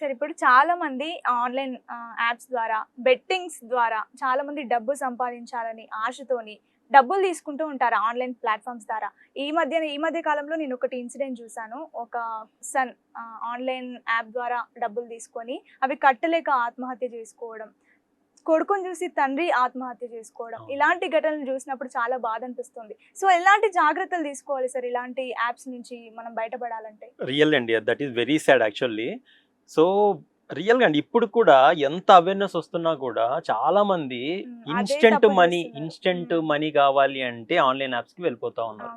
Sir ఇప్పుడు చాలా మంది ఆన్లైన్ యాప్స్ ద్వారా బెట్టింగ్స్ ద్వారా చాలా మంది డబ్బు సంపాదించాలని ఆశతోని డబ్బులు తీసుకుంటూ ఉంటారు ఆన్లైన్ ప్లాట్ఫామ్స్ ద్వారా. ఈ మధ్య కాలంలో నేను ఒకటి ఇన్సిడెంట్ చూసాను. ఒక సన్ ఆన్లైన్ యాప్ ద్వారా డబ్బులు తీసుకొని అవి కట్టలేక ఆత్మహత్య చేసుకోవడం, కొడుకుని చూసి తండ్రి ఆత్మహత్య చేసుకోవడం, ఇలాంటి ఘటనలు చూసినప్పుడు చాలా బాధ అనిపిస్తుంది. సో ఎలాంటి జాగ్రత్తలు తీసుకోవాలి సార్ ఇలాంటి యాప్స్ నుంచి మనం బయటపడాలంటే? రియల్ అండి, that is very sad actually. So రియల్గా అండి, ఇప్పుడు కూడా ఎంత అవేర్నెస్ వస్తున్నా కూడా చాలా మంది ఇన్స్టెంట్ మనీ కావాలి అంటే ఆన్లైన్ యాప్స్కి వెళ్ళిపోతా ఉన్నారు.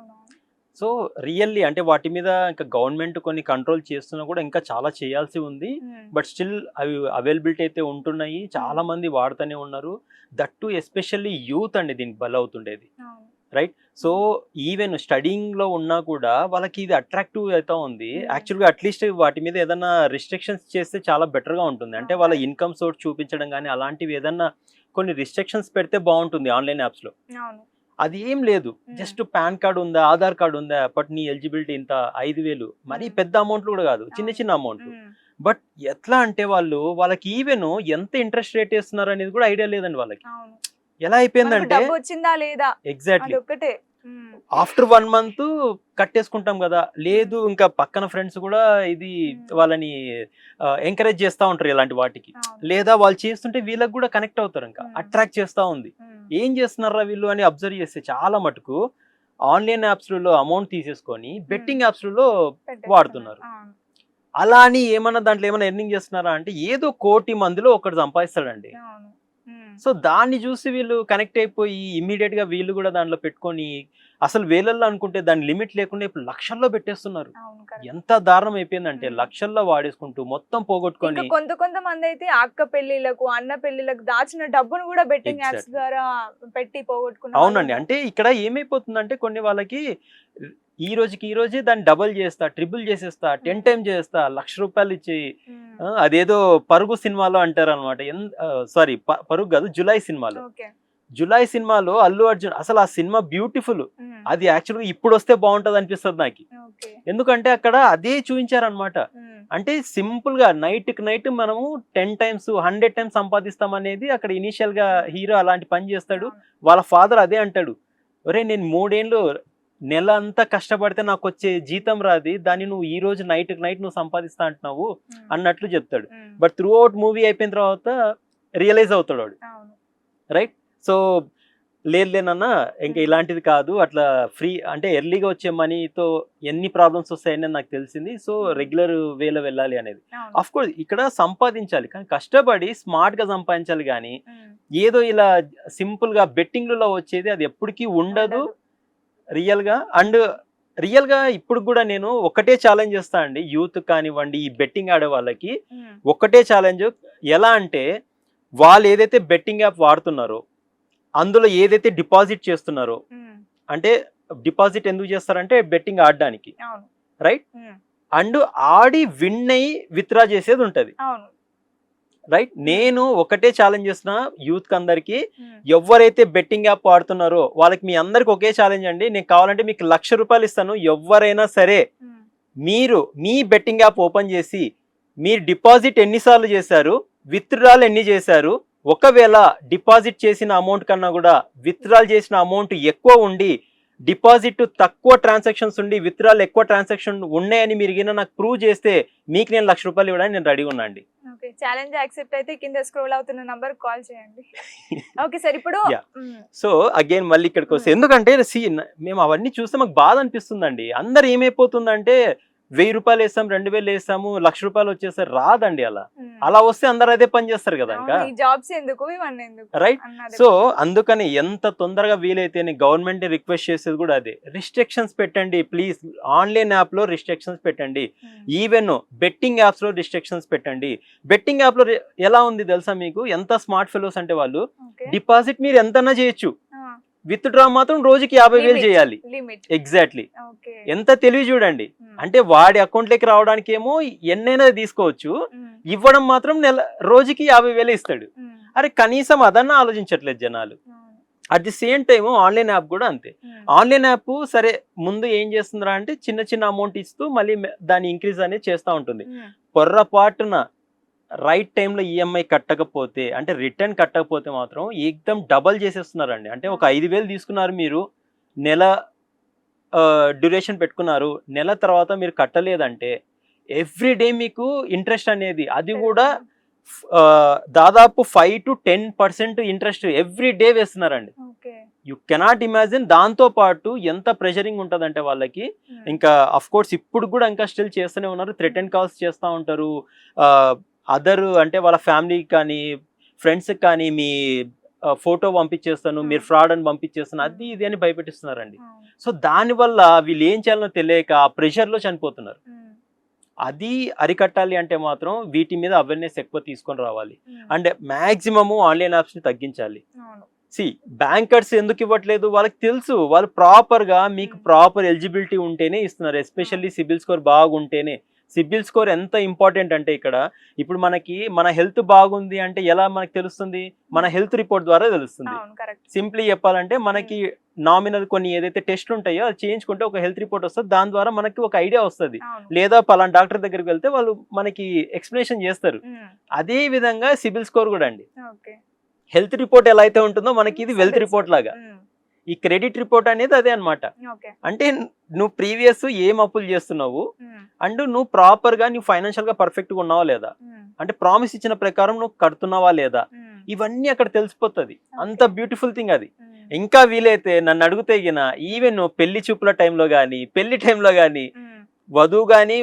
సో రియల్లీ అంటే వాటి మీద ఇంకా గవర్నమెంట్ కొన్ని కంట్రోల్ చేస్తున్నా కూడా ఇంకా చాలా చేయాల్సి ఉంది. బట్ స్టిల్ అవి అవైలబిలిటీ అయితే ఉంటున్నాయి, చాలా మంది వాడుతూనే ఉన్నారు. దట్ టు ఎస్పెషల్లీ యూత్ అండి దీనికి బలవుతుండేది, రైట్? సో ఈవెన్ స్టడీయింగ్లో ఉన్నా కూడా వాళ్ళకి ఇది అట్రాక్టివ్ అవుతా ఉంది. యాక్చువల్గా అట్లీస్ట్ వాటి మీద ఏదైనా రిస్ట్రిక్షన్స్ చేస్తే చాలా బెటర్గా ఉంటుంది. అంటే వాళ్ళ ఇన్కమ్ సోర్స్ చూపించడం కానీ అలాంటివి ఏదన్నా కొన్ని రిస్ట్రిక్షన్స్ పెడితే బాగుంటుంది ఆన్లైన్ యాప్స్లో. అది ఏం లేదు, జస్ట్ పాన్ కార్డు ఉందా, ఆధార్ కార్డు ఉందా, బట్ నీ ఎలిజిబిలిటీ ఇంత 5,000, మరీ పెద్ద అమౌంట్లు కూడా కాదు, చిన్న చిన్న అమౌంట్లు. బట్ ఎట్లా అంటే వాళ్ళకి ఈవెన్ ఎంత ఇంట్రెస్ట్ రేట్ వేస్తున్నారు అనేది కూడా ఐడియా లేదండి వాళ్ళకి. ఎలా అయిపోయిందంటే ఎగ్జాక్ట్లీ ఆఫ్టర్ 1 month కట్టేసుకుంటాం కదా, లేదు ఇంకా పక్కన ఫ్రెండ్స్ కూడా ఇది వాళ్ళని ఎంకరేజ్ చేస్తూ ఉంటారు ఇలాంటి వాటికి, లేదా వాళ్ళు చేస్తుంటే వీళ్ళకి కూడా కనెక్ట్ అవుతారు, ఇంకా అట్రాక్ట్ చేస్తూ ఉంది. ఏం చేస్తున్నారా వీళ్ళు అని అబ్జర్వ్ చేస్తే చాలా మటుకు ఆన్లైన్ యాప్స్లలో అమౌంట్ తీసేసుకొని బెట్టింగ్ యాప్స్లలో వాడుతున్నారు. అలా అని ఏమన్నా దాంట్లో ఏమైనా ఎర్నింగ్ చేస్తున్నారా అంటే ఏదో 1 కోటి మందిలో ఒకటి సంపాదిస్తాడండి. సో దాన్ని చూసి వీళ్ళు కనెక్ట్ అయిపోయి ఇమ్మీడియట్ గా వీళ్ళు కూడా దాంట్లో పెట్టుకొని అసలు వేలల్లో అనుకుంటే దాని లిమిట్ లేకుండా ఇప్పుడు లక్షల్లో పెట్టేస్తున్నారు. ఎంత దారుణం అయిపోయిందంటే లక్షల్లో వాడేసుకుంటూ మొత్తం పోగొట్టుకొని కొంతమంది అయితే అక్క పెళ్లిలకు అన్న పెళ్లిలకు దాచిన డబ్బును కూడా బెట్టింగ్ యాప్స్ ద్వారా పెట్టి పోగొట్టుకున్నారు. అవునండి, అంటే ఇక్కడ ఏమైపోతుందంటే కొన్ని వాళ్ళకి ఈ రోజే దాన్ని డబుల్ చేస్తా, ట్రిపుల్ చేసేస్తా, 10 times చేస్తా, ₹1,00,000 ఇచ్చి అదేదో పరుగు సినిమాలో అంటారు అనమాట. సారీ పరుగు కాదు, జులై సినిమాలో అల్లు అర్జున్, అసలు ఆ సినిమా బ్యూటిఫుల్, అది యాక్చువల్గా ఇప్పుడు వస్తే బాగుంటది అనిపిస్తుంది నాకు. ఎందుకంటే అక్కడ అదే చూపించారనమాట. అంటే సింపుల్ గా నైట్ మనము 10 times 100 times సంపాదిస్తాం అనేది అక్కడ ఇనిషియల్ గా హీరో అలాంటి పని చేస్తాడు. వాళ్ళ ఫాదర్ అదే అంటాడు, ఒరే నేను 3 ఏళ్ళు నెల అంతా కష్టపడితే నాకు వచ్చే జీతం రాది, దాన్ని నువ్వు ఈ రోజు నైట్ నువ్వు సంపాదిస్తా అంటున్నావు అన్నట్లు చెప్తాడు. బట్ త్రూ అవుట్ మూవీ అయిపోయిన తర్వాత రియలైజ్ అవుతాడు వాడు, రైట్? సో లేదన్నా ఇంకా ఇలాంటిది కాదు, అట్లా ఫ్రీ అంటే ఎర్లీగా వచ్చే మనీతో ఎన్ని ప్రాబ్లమ్స్ వస్తాయని నాకు తెలిసింది. సో రెగ్యులర్ వేలో వెళ్ళాలి అనేది. అఫ్ కోర్స్ ఇక్కడ సంపాదించాలి, కానీ కష్టపడి స్మార్ట్ గా సంపాదించాలి. కానీ ఏదో ఇలా సింపుల్ గా బెట్టింగ్లలో వచ్చేది అది ఎప్పటికీ ఉండదు రియల్ గా. ఇప్పుడు కూడా నేను ఒకటే ఛాలెంజ్ చేస్తా అండి యూత్ కానివ్వండి, ఈ బెట్టింగ్ ఆడే వాళ్ళకి ఒకటే ఛాలెంజ్. ఎలా అంటే వాళ్ళు ఏదైతే బెట్టింగ్ యాప్ వాడుతున్నారో అందులో ఏదైతే డిపాజిట్ చేస్తున్నారో, అంటే డిపాజిట్ ఎందుకు చేస్తారంటే బెట్టింగ్ ఆడడానికి, రైట్? అండ్ ఆడి విన్ అయ్యి విత్డ్రా చేసేది ఉంటది, రైట్? నేను ఒకటే ఛాలెంజ్ చేస్తున్నా యూత్ అందరికి, ఎవరైతే బెట్టింగ్ యాప్ వాడుతున్నారో వాళ్ళకి మీ అందరికి ఒకే ఛాలెంజ్ అండి. నేను కావాలంటే మీకు ₹1,00,000 ఇస్తాను. ఎవరైనా సరే మీరు మీ బెట్టింగ్ యాప్ ఓపెన్ చేసి మీరు డిపాజిట్ ఎన్నిసార్లు చేశారు, విత్డ్రాల్ ఎన్ని చేశారు, ఒకవేళ డిపాజిట్ చేసిన అమౌంట్ కన్నా కూడా విత్డ్రాల్ చేసిన అమౌంట్ ఎక్కువ ఉండి, డిపాజిట్ తక్కువ ట్రాన్సాక్షన్స్ ఉండి విత్డ్రాల్ ఎక్కువ ట్రాన్సాక్షన్ ఉన్నాయని మీరు గిన నాకు ప్రూవ్ చేస్తే మీకు నేను ₹1,00,000 ఇవ్వడానికి నేను రెడీగా ఉన్నా అండి. ఛాలెంజ్ యాక్సెప్ట్ అయితే కింద స్క్రోల్ అవుతున్న నంబర్ కాల్ చేయండి. ఓకే సార్, ఇప్పుడు సో అగైన్ మళ్ళీ ఇక్కడికి వస్తే, ఎందుకంటే మేము అవన్నీ చూస్తే మాకు బాధ అనిపిస్తుందండి. అందరు ఏమైపోతుందంటే ₹1,000 వేస్తాం, 2,000 వేస్తాము, ₹1,00,000 వచ్చేసారి రాదండి. అలా వస్తే అందరు అదే పని చేస్తారు కదా, ఇంకా రైట్? సో అందుకని ఎంత తొందరగా వీలైతే గవర్నమెంట్ రిక్వెస్ట్ చేసేది కూడా అదే, రిస్ట్రిక్షన్స్ పెట్టండి ప్లీజ్. ఆన్లైన్ యాప్ లో రిస్ట్రిక్షన్స్ పెట్టండి, ఈవెన్ బెట్టింగ్ యాప్స్ లో రిస్ట్రిక్షన్స్ పెట్టండి. బెట్టింగ్ యాప్ లో ఎలా ఉంది తెలుసా మీకు? ఎంత స్మార్ట్ ఫెలోస్ అంటే వాళ్ళు డిపాజిట్ మీరు ఎంతన్నా చేయొచ్చు, విత్డ్రా మాత్రం రోజుకి 50,000 చేయాలి. ఎగ్జాక్ట్లీ, ఎంత తెలివి చూడండి. అంటే వాడి అకౌంట్లోకి రావడానికి ఏమో ఎన్నైనా తీసుకోవచ్చు, ఇవ్వడం మాత్రం రోజుకి 50,000 ఇస్తాడు. అరే కనీసం అదన్నా ఆలోచించట్లేదు జనాలు. At the same time online app కూడా అంతే. ఆన్లైన్ యాప్ సరే ముందు ఏం చేస్తుందిరా అంటే చిన్న అమౌంట్ ఇస్తూ మళ్ళీ దాన్ని ఇంక్రీజ్ అనేది చేస్తూ ఉంటుంది. పొర్రపాటున రైట్ టైంలో ఈఎంఐ కట్టకపోతే అంటే రిటర్న్ కట్టకపోతే మాత్రం ఏకదం డబల్ చేసేస్తున్నారండి. అంటే ఒక 5,000 తీసుకున్నారు మీరు, నెల డ్యూరేషన్ పెట్టుకున్నారు, నెల తర్వాత మీరు కట్టలేదంటే ఎవ్రీ డే మీకు ఇంట్రెస్ట్ అనేది, అది కూడా దాదాపు 5 to 10% ఇంట్రెస్ట్ ఎవ్రీ డే వేస్తున్నారండి. You cannot imagine. దాంతో పాటు ఎంత ప్రెషరింగ్ ఉంటుందంటే వాళ్ళకి, ఇంకా అఫ్ కోర్స్ ఇప్పుడు కూడా ఇంకా స్టిల్ చేస్తూనే ఉన్నారు, థ్రెటన్ కాల్స్ చేస్తూ ఉంటారు. అదర్ అంటే వాళ్ళ ఫ్యామిలీకి కానీ ఫ్రెండ్స్కి కానీ మీ ఫోటో పంపించేస్తాను, మీరు ఫ్రాడ్ అని పంపించేస్తాను, అది ఇది అని భయపెట్టిస్తున్నారండి. సో దానివల్ల వీళ్ళు ఏం చేయాలనో తెలియక ఆ ప్రెషర్లో చనిపోతున్నారు. అది అరికట్టాలి అంటే మాత్రం వీటి మీద అవేర్నెస్ ఎక్కువ తీసుకొని రావాలి. అండ్ మ్యాక్సిమము ఆన్లైన్ యాప్స్ని తగ్గించాలి. బ్యాంకర్స్ ఎందుకు ఇవ్వట్లేదు, వాళ్ళకి తెలుసు, వాళ్ళు ప్రాపర్గా మీకు ప్రాపర్ ఎలిజిబిలిటీ ఉంటేనే ఇస్తున్నారు. ఎస్పెషల్లీ సిబిల్ స్కోర్ బాగుంటేనే. సిబిల్ స్కోర్ ఎంత ఇంపార్టెంట్ అంటే ఇక్కడ ఇప్పుడు మనకి మన హెల్త్ బాగుంది అంటే ఎలా మనకు తెలుస్తుంది, మన హెల్త్ రిపోర్ట్ ద్వారా తెలుస్తుంది. సింప్లీ చెప్పాలంటే మనకి నామినల్ కొన్ని ఏదైతే టెస్ట్ ఉంటాయో అది చేయించుకుంటే ఒక హెల్త్ రిపోర్ట్ వస్తుంది, దాని ద్వారా మనకి ఒక ఐడియా వస్తుంది. లేదా పలానా డాక్టర్ దగ్గరికి వెళ్తే వాళ్ళు మనకి ఎక్స్ప్లెనేషన్ చేస్తారు. అదే విధంగా సిబిల్ స్కోర్ కూడా అండి. హెల్త్ రిపోర్ట్ ఎలా అయితే ఉంటుందో మనకి ఇది వెల్త్ రిపోర్ట్ లాగా, ఈ క్రెడిట్ రిపోర్ట్ అనేది అదే అన్నమాట. అంటే నువ్వు ప్రీవియస్ ఏం అప్పులు చేస్తున్నావు అండ్ నువ్వు ప్రాపర్ గా నువ్వు ఫైనాన్షియల్ గా పర్ఫెక్ట్ గా ఉన్నావా లేదా, అంటే ప్రామిస్ ఇచ్చిన ప్రకారం నువ్వు కడుతున్నావా లేదా, ఇవన్నీ అక్కడ తెలిసిపోతుంది. అంత బ్యూటిఫుల్ థింగ్ అది. ఇంకా వీలైతే నన్ను అడిగితే ఈవెన్ పెళ్లి చూపుల టైంలో గానీ పెళ్లి టైంలో గానీ వధువు గానీ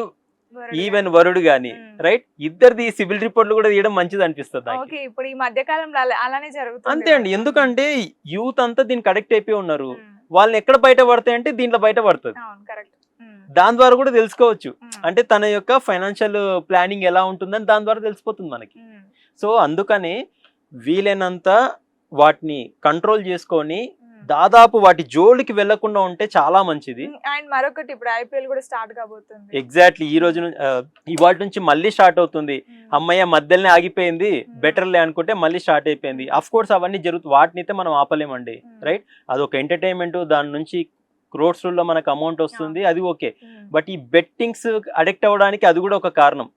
ఈవెన్ వరుడు గాని రైట్, ఇద్దరిది సివిల్ రిపోర్ట్లు కూడా తీయడం మంచిది అనిపిస్తుంది. ఇప్పుడు ఈ మధ్య కాలంలో అలానే జరుగుతుంది. అంతే అండి, ఎందుకంటే యూత్ అంతా దీనికి అడిక్ట్ అయిపోయి ఉన్నారు. వాళ్ళని ఎక్కడ బయట పడతాయి అంటే దీంట్లో బయట పడుతుంది. దాని ద్వారా కూడా తెలుసుకోవచ్చు, అంటే తన యొక్క ఫైనాన్షియల్ ప్లానింగ్ ఎలా ఉంటుందని దాని ద్వారా తెలిసిపోతుంది మనకి. సో అందుకని వీలైనంత వాటిని కంట్రోల్ చేసుకొని దాదాపు వాటి జోలికి వెళ్లకుండా ఉంటే చాలా మంచిది. అండ్ మరొకటి, ఇప్పుడు ఐపీఎల్ కూడా స్టార్ట్ కాబోతుంది. ఎగ్జాక్ట్లీ, ఈ రోజు ఇవాళ నుంచి మళ్ళీ స్టార్ట్ అవుతుంది. అమ్మయ్య మధ్యలోనే ఆగిపోయింది, బెటర్లే అనుకుంటే మళ్ళీ స్టార్ట్ అయిపోయింది. అఫ్ కోర్స్ అవన్నీ జరుగుతుంది, వాటిని అయితే మనం ఆపలేమండి, రైట్. అదొక ఎంటర్టైన్మెంట్, దాని నుంచి క్రోర్స్ లో మనకు అమౌంట్ వస్తుంది, అది ఓకే. బట్ ఈ బెట్టింగ్స్ అడిక్ట్ అవ్వడానికి అది కూడా ఒక కారణం.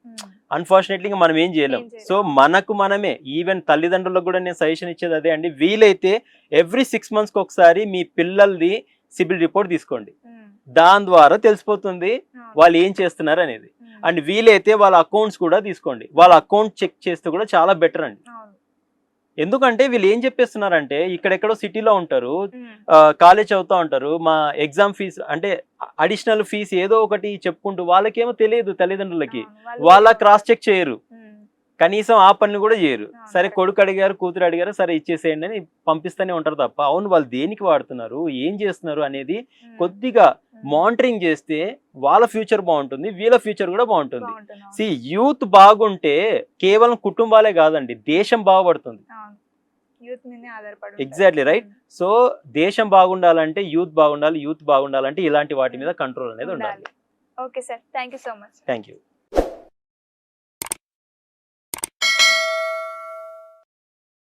అన్ఫార్చునేట్లీ మనం ఏం చేయలేం. సో మనకు మనమే, ఈవెన్ తల్లిదండ్రులకు కూడా నేను సజెషన్ ఇచ్చేది అదే అండి, వీలైతే ఎవ్రీ 6 months ఒకసారి మీ పిల్లలది సిబిల్ రిపోర్ట్ తీసుకోండి. దాని ద్వారా తెలిసిపోతుంది వాళ్ళు ఏం చేస్తున్నారు అనేది. అండ్ వీలైతే వాళ్ళ అకౌంట్స్ కూడా తీసుకోండి, వాళ్ళ అకౌంట్ చెక్ చేస్తే కూడా చాలా బెటర్ అండి. ఎందుకంటే వీళ్ళు ఏం చెప్పేస్తున్నారంటే, ఇక్కడెక్కడో సిటీలో ఉంటారు, కాలేజ్ చదువుతూ ఉంటారు, మా ఎగ్జామ్ ఫీజు అంటే అడిషనల్ ఫీజు ఏదో ఒకటి చెప్పుకుంటూ, వాళ్ళకేమో తెలియదు తల్లిదండ్రులకి, వాళ్ళ క్రాస్ చెక్ చేయరు, కనీసం ఆ పని కూడా చేయరు. సరే కొడుకు అడిగారు కూతురు అడిగారు సరే ఇచ్చేసేయండి అని పంపిస్తూనే ఉంటారు తప్ప, అవును వాళ్ళు దేనికి వాడుతున్నారు ఏం చేస్తున్నారు అనేది కొద్దిగా మానిటరింగ్ చేస్తే వాళ్ళ ఫ్యూచర్ బాగుంటుంది, వీళ్ళ ఫ్యూచర్ కూడా బాగుంటుంది. సి యూత్ బాగుంటే కేవలం కుటుంబాలే కాదండి, దేశం బాగుపడుతుంది. Exactly right. సో దేశం బాగుండాలంటే యూత్ బాగుండాలి, యూత్ బాగుండాలంటే ఇలాంటి వాటి మీద కంట్రోల్ అనేది ఉండాలి. Okay sir, thank you so much. Thank you.